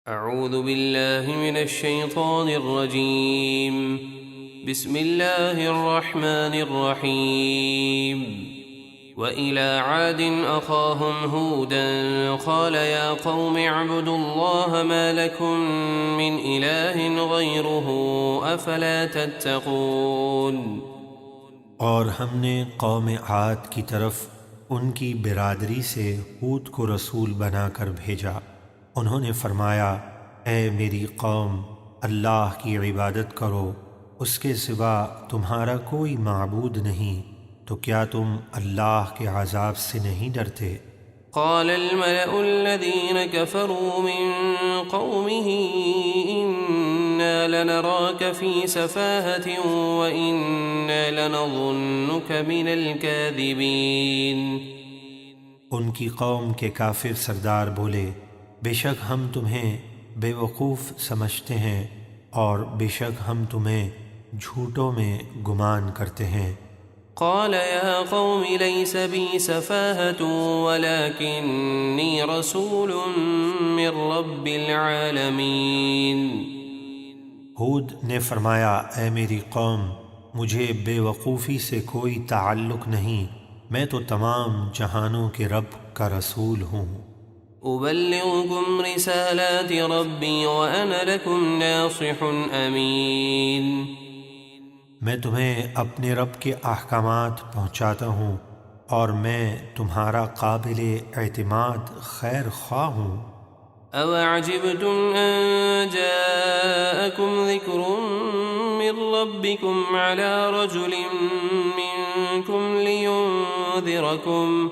اعوذ باللہ من الشیطان الرجیم بسم اللہ الرحمن الرحیم وإلى عاد أخاهم هودا قال يا قوم اعبدوا الله ما لكم من إله غيره أفلا تتقون۔ اور ہم نے قوم عاد کی طرف ان کی برادری سے ہود کو رسول بنا کر بھیجا۔ انہوں نے فرمایا، اے میری قوم، اللہ کی عبادت کرو، اس کے سوا تمہارا کوئی معبود نہیں، تو کیا تم اللہ کے عذاب سے نہیں ڈرتے؟ قال الملأ الذين كفروا من قومه إنا لنراك في سفاهة وإنا لنظنك من الكاذبين۔ ان کی قوم کے کافر سردار بولے، بے شک ہم تمہیں بے وقوف سمجھتے ہیں اور بے شک ہم تمہیں جھوٹوں میں گمان کرتے ہیں۔ قال يا قوم ليس بي سفاهة ولكني رسول من رب العالمين۔ ہود نے فرمایا، اے میری قوم، مجھے بے وقوفی سے کوئی تعلق نہیں، میں تو تمام جہانوں کے رب کا رسول ہوں۔ أبلغكم رسالات ربي وأنا لكم ناصح أمين۔ میں تمہیں اپنے رب کے احکامات پہنچاتا ہوں اور میں تمہارا قابل اعتماد خیر خواہ ہوں۔ أَوَعَجِبْتُمْ أَن جَاءَكُمْ ذِكْرٌ مِّن رَّبِّكُمْ عَلَىٰ رَجُلٍ مِّنكُمْ لِيُنذِرَكُمْ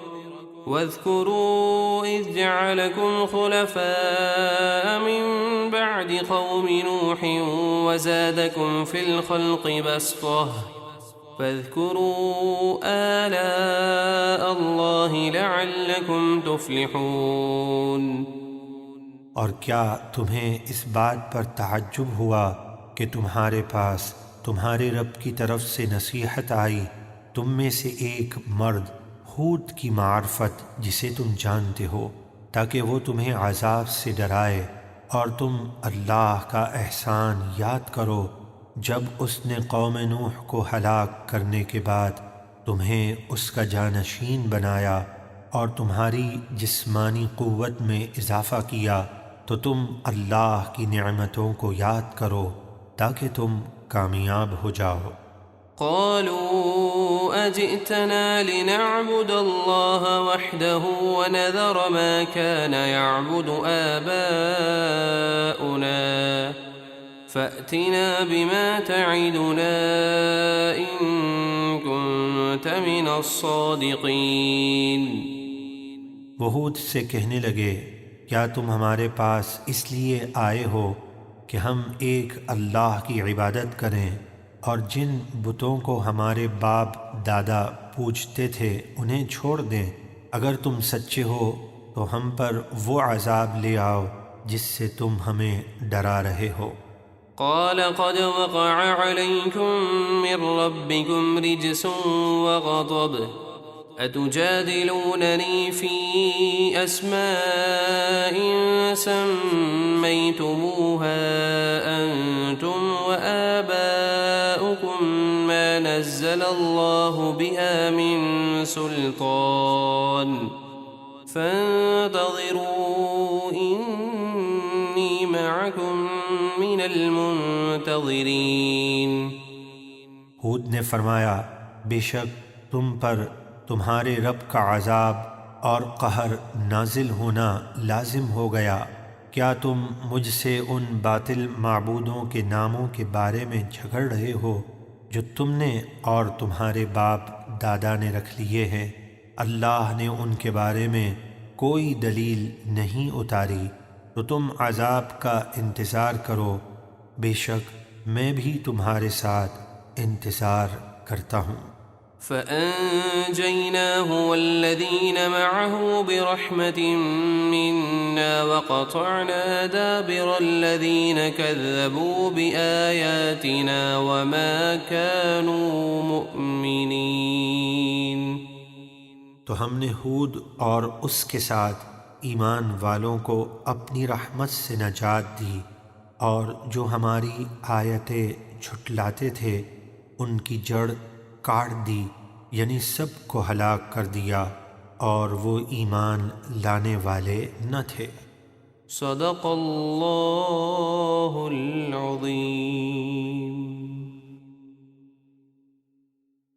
واذكروا إذ جعلكم خلفاء من بعد قوم نوح وزادكم في الخلق بسطة فاذكروا آلاء الله لعلكم تفلحون۔ اور کیا تمہیں اس بات پر تعجب ہوا کہ تمہارے پاس تمہارے رب کی طرف سے نصیحت آئی؟ تم میں سے ایک مرد ہود کی معرفت جسے تم جانتے ہو، تاکہ وہ تمہیں عذاب سے ڈرائے، اور تم اللہ کا احسان یاد کرو جب اس نے قوم نوح کو ہلاک کرنے کے بعد تمہیں اس کا جانشین بنایا اور تمہاری جسمانی قوت میں اضافہ کیا، تو تم اللہ کی نعمتوں کو یاد کرو تاکہ تم کامیاب ہو جاؤ۔ قالوا أجئتنا لنعبد الله وحده ونذر ما كان يعبد آباؤنا فأتنا بما تعدنا إن كنت من الصادقين۔ وہ ہود سے کہنے لگے، کیا تم ہمارے پاس اس لیے آئے ہو کہ ہم ایک اللہ کی عبادت کریں اور جن بتوں کو ہمارے باپ دادا پوجتے تھے انہیں چھوڑ دیں؟ اگر تم سچے ہو تو ہم پر وہ عذاب لے آؤ جس سے تم ہمیں ڈرا رہے ہو۔ قال قد وقع عليكم من ربكم رجس وغضب أتجادلونني في أسماء سميتموها أنتم وآباؤكم ما نزل الله بها من سلطان فانتظروا إني معكم من المنتظرين۔ ہود نے فرمایا، بے شک تم پر تمہارے رب کا عذاب اور قہر نازل ہونا لازم ہو گیا۔ کیا تم مجھ سے ان باطل معبودوں کے ناموں کے بارے میں جھگڑ رہے ہو جو تم نے اور تمہارے باپ دادا نے رکھ لیے ہیں؟ اللہ نے ان کے بارے میں کوئی دلیل نہیں اتاری، تو تم عذاب کا انتظار کرو، بے شک میں بھی تمہارے ساتھ انتظار کرتا ہوں۔ فأنجيناه والذين معه برحمة منا وقطعنا دابر الذين كذبوا بآياتنا وما كانوا مؤمنين۔ تو ہم نے ہود اور اس کے ساتھ ایمان والوں کو اپنی رحمت سے نجات دی، اور جو ہماری آیتیں جھٹلاتے تھے ان کی جڑ کاٹ دی، یعنی سب کو ہلاک کر دیا، اور وہ ایمان لانے والے نہ تھے۔ صدق اللہ